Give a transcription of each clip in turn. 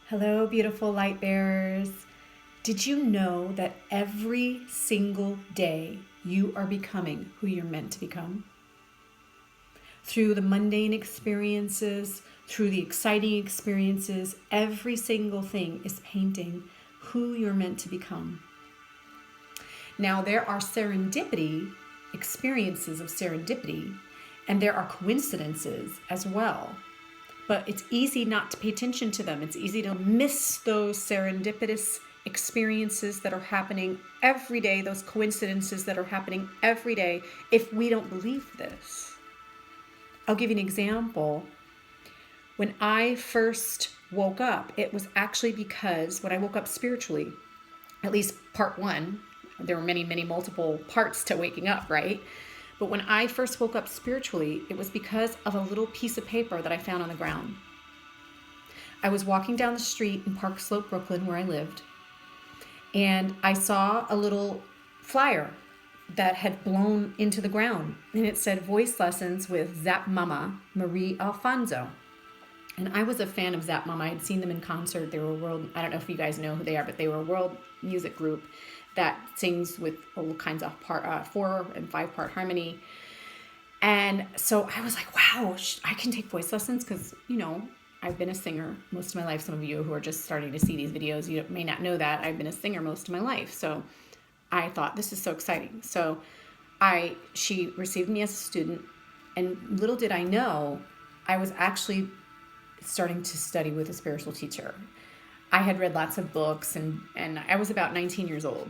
Hello, beautiful light bearers. Did you know that every single day you are becoming who you're meant to become? Through the mundane experiences, through the exciting experiences, every single thing is painting who you're meant to become. Now, there are serendipity, experiences of serendipity, and there are coincidences as well. But it's easy not to pay attention to them. It's easy to miss those serendipitous experiences that are happening every day, those coincidences that are happening every day, if we don't believe this. I'll give you an example. When I first woke up, it was actually because when I woke up spiritually, at least part one, there were many, many multiple parts to waking up, right? But when I first woke up spiritually, it was because of a little piece of paper that I found on the ground. I was walking down the street in Park Slope, Brooklyn, where I lived, and I saw a little flyer that had blown into the ground, and it said voice lessons with Zap Mama Marie Alfonso. And I was a fan of Zap Mama. I had seen them in concert. They were I don't know if you guys know who they are, but they were a world music group that sings with all kinds of 4 and 5 part harmony. And so I was like, wow, I can take voice lessons because, I've been a singer most of my life. Some of you who are just starting to see these videos, you may not know that I've been a singer most of my life. So I thought, this is so exciting. So she received me as a student, and little did I know, I was actually starting to study with a spiritual teacher. I had read lots of books, and I was about 19 years old.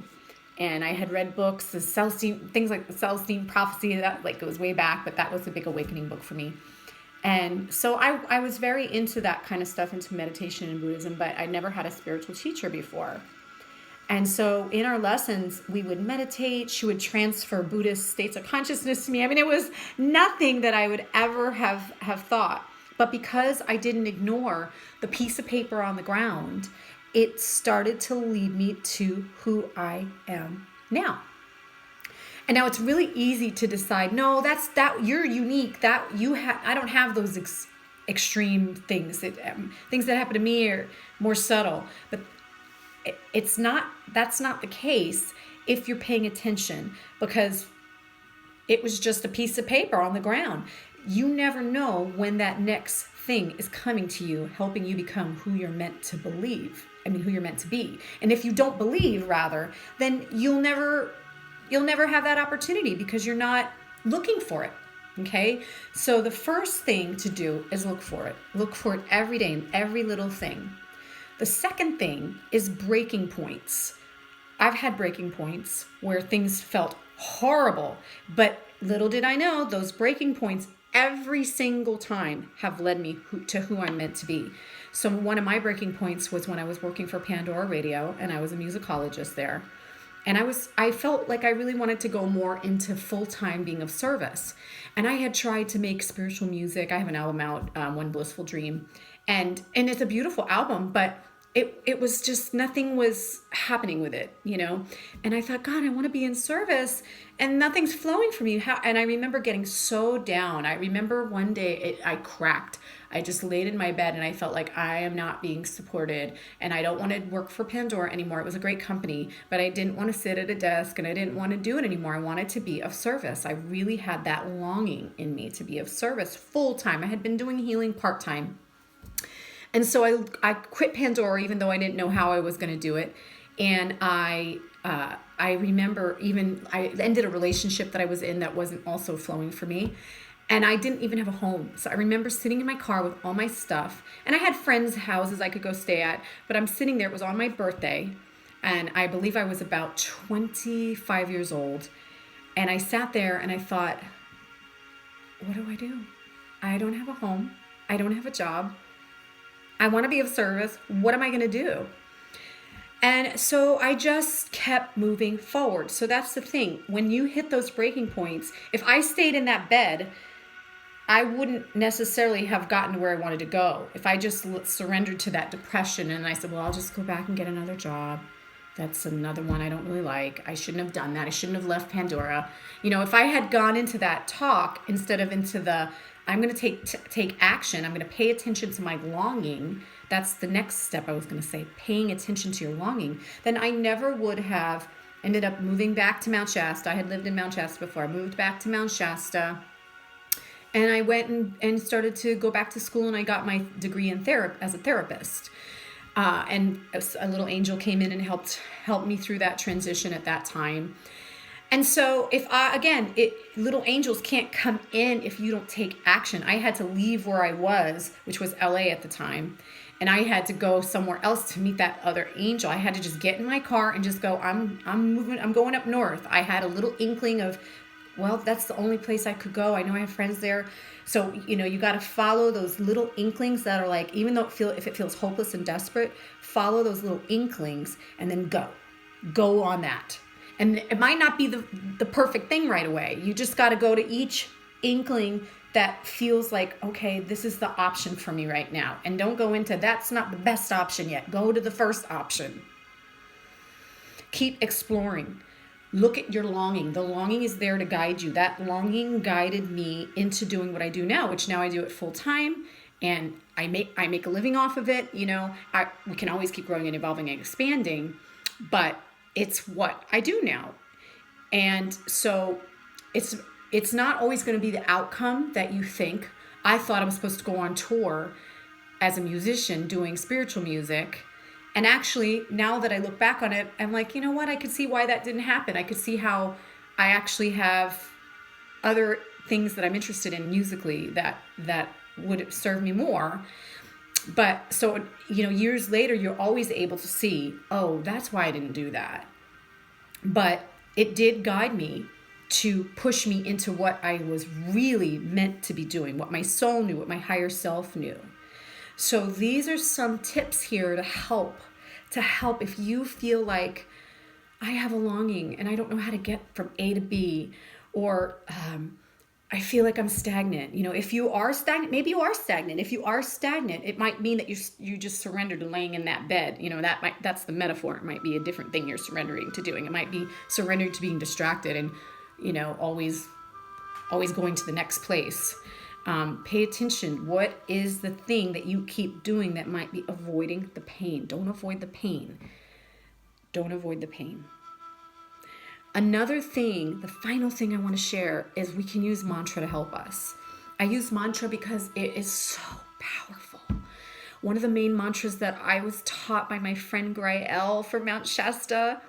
And I had read books, things like the Celestine Prophecy, that like goes way back, but that was a big awakening book for me. And so I was very into that kind of stuff, into meditation and Buddhism, but I never had a spiritual teacher before. And so in our lessons, we would meditate. She would transfer Buddhist states of consciousness to me. I mean, it was nothing that I would ever have thought. But because I didn't ignore the piece of paper on the ground, it started to lead me to who I am now. And now it's really easy to decide, no, you're unique. I don't have those extreme things. Things that happen to me are more subtle. But that's not the case if you're paying attention, because it was just a piece of paper on the ground. You never know when that next thing is coming to you, helping you become who you're meant to believe. Who you're meant to be. And if you don't believe, rather, then you'll never have that opportunity because you're not looking for it. Okay? So the first thing to do is look for it. Look for it every day in every little thing. The second thing is breaking points. I've had breaking points where things felt horrible, but little did I know those breaking points every single time have led me to who I'm meant to be. So one of my breaking points was when I was working for Pandora Radio, and I was a musicologist there. And I felt like I really wanted to go more into full-time being of service. And I had tried to make spiritual music. I have an album out, One Blissful Dream. And it's a beautiful album, but it was just, nothing was happening with it, And I thought, God, I want to be in service, and nothing's flowing for me. And I remember getting so down. I remember one day I cracked. I just laid in my bed and I felt like I am not being supported, and I don't want to work for Pandora anymore. It was a great company, but I didn't want to sit at a desk, and I didn't want to do it anymore. I wanted to be of service. I really had that longing in me to be of service full time. I had been doing healing part time. And so I quit Pandora, even though I didn't know how I was going to do it. And I remember I ended a relationship that I was in that wasn't also flowing for me. And I didn't even have a home. So I remember sitting in my car with all my stuff. And I had friends' houses I could go stay at. But I'm sitting there. It was on my birthday. And I believe I was about 25 years old. And I sat there and I thought, what do I do? I don't have a home. I don't have a job. I want to be of service. What am I going to do? And so I just kept moving forward. So that's the thing. When you hit those breaking points, if I stayed in that bed, I wouldn't necessarily have gotten to where I wanted to go. If I just surrendered to that depression and I said, well, I'll just go back and get another job. That's another one I don't really like. I shouldn't have done that. I shouldn't have left Pandora. If I had gone into that talk instead of into the I'm going to take action. I'm going to pay attention to my longing that's the next step I was going to say, paying attention to your longing, then I never would have ended up moving back to Mount Shasta. I had lived in Mount Shasta before. I moved back to Mount Shasta, and I went and started to go back to school, and I got my degree in as a therapist. And a little angel came in and helped me through that transition at that time. And so little angels can't come in if you don't take action. I had to leave where I was, which was LA at the time. And I had to go somewhere else to meet that other angel. I had to just get in my car and just go, I'm moving, I'm going up north. I had a little inkling of, well, that's the only place I could go. I know I have friends there. So, you got to follow those little inklings that are like, even though if it feels hopeless and desperate, follow those little inklings and then go on that. And it might not be the perfect thing right away. You just got to go to each inkling that feels like, okay, this is the option for me right now. And don't go into, that's not the best option yet. Go to the first option. Keep exploring. Look at your longing. The longing is there to guide you. That longing guided me into doing what I do now, which now I do it full time, and I make a living off of it. We can always keep growing and evolving and expanding, but it's what I do now. And so it's not always going to be the outcome that you think. I thought I was supposed to go on tour as a musician doing spiritual music. And actually, now that I look back on it, I'm like, you know what? I could see why that didn't happen. I could see how I actually have other things that I'm interested in musically that would serve me more. But so, years later, you're always able to see, oh, that's why I didn't do that. But it did guide me to push me into what I was really meant to be doing, what my soul knew, what my higher self knew. So these are some tips here to help if you feel like I have a longing and I don't know how to get from A to B, or I feel like I'm stagnant. If you are stagnant, maybe you are stagnant. If you are stagnant, it might mean that you just surrendered to laying in that bed. That's the metaphor. It might be a different thing you're surrendering to doing. It might be surrendering to being distracted and always going to the next place. Pay attention. What is the thing that you keep doing that might be avoiding the pain? Don't avoid the pain. Don't avoid the pain. Another thing, the final thing I want to share is we can use mantra to help us. I use mantra because it is so powerful. One of the main mantras that I was taught by my friend Grael from Mount Shasta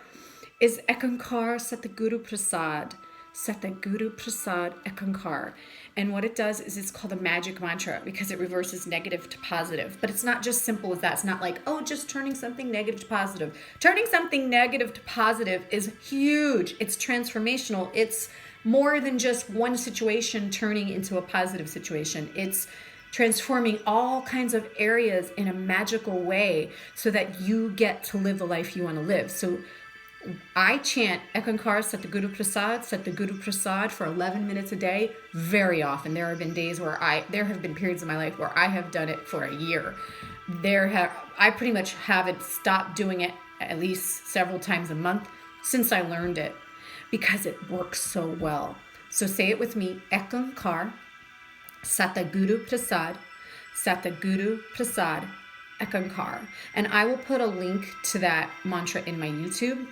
is Ekankar Satguru Prasad. Satguru Prasad Ekankar. And what it does is it's called a magic mantra because it reverses negative to positive. But it's not just simple as that. It's not like, just turning something negative to positive. Turning something negative to positive is huge. It's transformational. It's more than just one situation turning into a positive situation. It's transforming all kinds of areas in a magical way so that you get to live the life you want to live. So I chant Ekankar Satguru Prasad for 11 minutes a day very often. There have been days there have been periods in my life where I have done it for a year. I pretty much haven't stopped doing it at least several times a month since I learned it because it works so well. So say it with me, Ekankar Satguru Prasad Ekankar. And I will put a link to that mantra in my YouTube,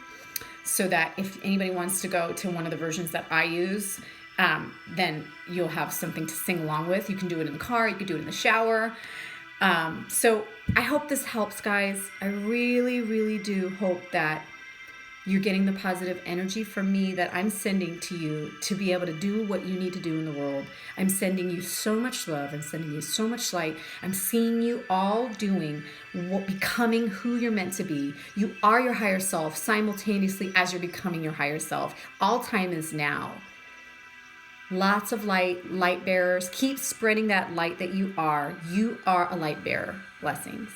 so that if anybody wants to go to one of the versions that I use, then you'll have something to sing along with. You can do it in the car, you can do it in the shower. So I hope this helps, guys. I really, really do hope that you're getting the positive energy from me that I'm sending to you to be able to do what you need to do in the world. I'm sending you so much love. I'm sending you so much light. I'm seeing you all becoming who you're meant to be. You are your higher self simultaneously as you're becoming your higher self. All time is now. Lots of light bearers. Keep spreading that light that you are. You are a light bearer. Blessings.